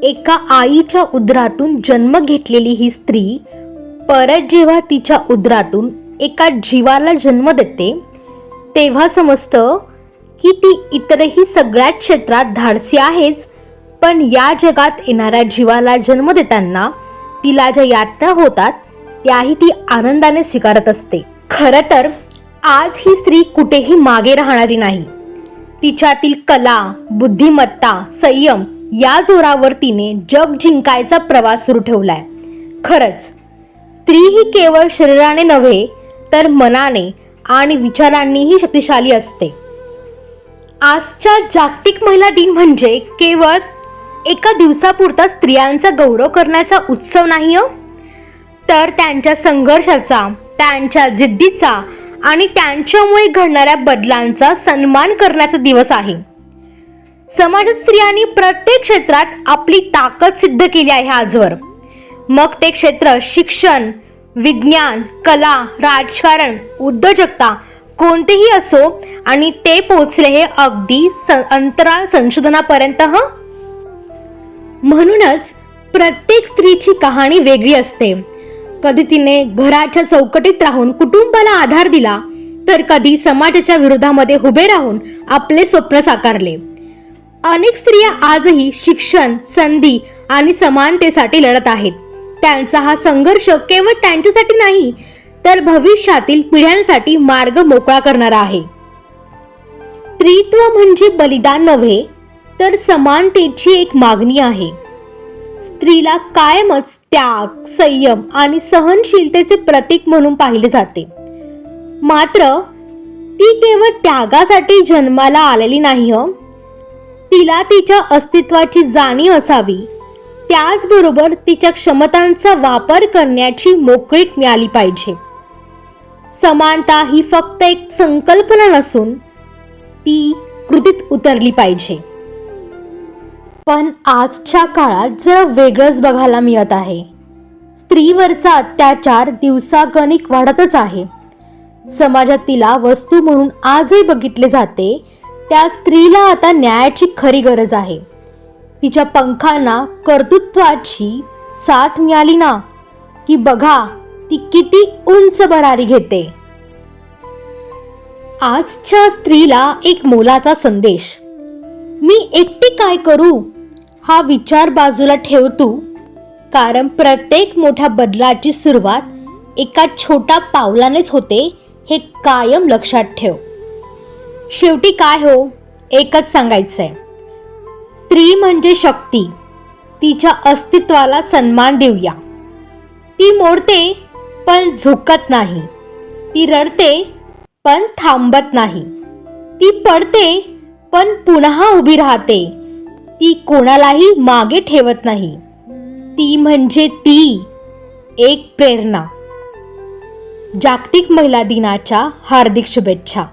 एका आईच्या उदरातून जन्म घेतलेली ही स्त्री परत जेव्हा तिच्या उदरातून एका जीवाला जन्म देते तेव्हा समजतं की ती इतरही सगळ्याच क्षेत्रात धाडसी आहेच, पण या जगात येणाऱ्या जीवाला जन्म देताना तिला ज्या यातना होतात त्याही ती आनंदाने स्वीकारत असते. खरं तर आज ही स्त्री कुठेही मागे राहणारी नाही. तिच्यातील कला, बुद्धिमत्ता, संयम या जोरावर तिने जग जिंकायचा प्रवास सुरू ठेवलाय. खरंच स्त्री ही केवळ शरीराने नव्हे तर मनाने आणि विचारांनीही शक्तिशाली असते. आजचा जागतिक महिला दिन म्हणजे केवळ एका दिवसापुरता स्त्रियांचा गौरव करण्याचा उत्सव नाही, तर त्यांच्या संघर्षाचा, त्यांच्या जिद्दीचा आणि त्यांच्यामुळे घडणाऱ्या बदलांचा सन्मान करण्याचा दिवस आहे. समाजात स्त्रियांनी प्रत्येक क्षेत्रात आपली ताकद सिद्ध केली आहे आजवर. मग ते क्षेत्र शिक्षण, विज्ञान, कला, राजकारण, उद्योजकता कोणतेही असो, आणि ते पोचले हे अगदी अंतराळ संशोधनापर्यंत. म्हणूनच प्रत्येक स्त्रीची कहाणी वेगळी असते. कधी तिने घराच्या चौकटीत राहून कुटुंबाला आधार दिला, तर कधी समाजाच्या विरोधामध्ये उभे राहून आपले स्वप्न साकारले. अनेक स्त्रिया आजही शिक्षण, संधी आणि समानतेसाठी लढत आहेत. त्यांचा हा संघर्ष केवळ त्यांच्यासाठी नाही, तर भविष्यातील पिढ्यांसाठी मार्ग मोकळा करणारा आहे. स्त्रीत्व म्हणजे बलिदान नव्हे, तर समानतेची एक मागणी आहे. स्त्रीला कायमच त्याग, संयम आणि सहनशीलतेचे प्रतीक म्हणून पाहिले जाते. मात्र ती केवळ त्यागासाठी जन्माला आलेली नाही. तिला तिच्या अस्तित्वाची जाणीव असावी. त्याचबरोबर तिच्या क्षमतांचा वापर करण्याची मोकळीक मिळाली पाहिजे. समानता ही फक्त एक संकल्पना नसून ती कृतीत उतरली पाहिजे. पण आजच्या काळात जरा वेगळंच बघायला मिळत आहे. स्त्रीवरचा अत्याचार दिवसागणिक वाढतच आहे. समाजात तिला वस्तू म्हणून आजही बघितले जाते. त्या स्त्रीला आता न्यायाची खरी गरज आहे. तिच्या पंखांना कर्तृत्वाची साथ मिळाली ना, की बघा ती किती उंच भरारी घेते. आजच्या स्त्रीला एक मोलाचा संदेश, मी एकटी काय करू हा विचार बाजूला ठेव तू, कारण प्रत्येक मोठ्या बदलाची सुरुवात एका छोट्या पावलानेच होते, हे कायम लक्षात ठेव. शेवटी काय हो, एकच सांगायचंय, स्त्री म्हणजे शक्ती. तिच्या अस्तित्वाला सन्मान देऊया. ती मोडते पण झुकत नाही. ती रडते पण थांबत नाही. ती पडते पण पुन्हा उभी राहते. ती कोणालाही मागे ठेवत नाही. ती म्हणजे ती एक प्रेरणा. जागतिक महिला दिनाच्या हार्दिक शुभेच्छा.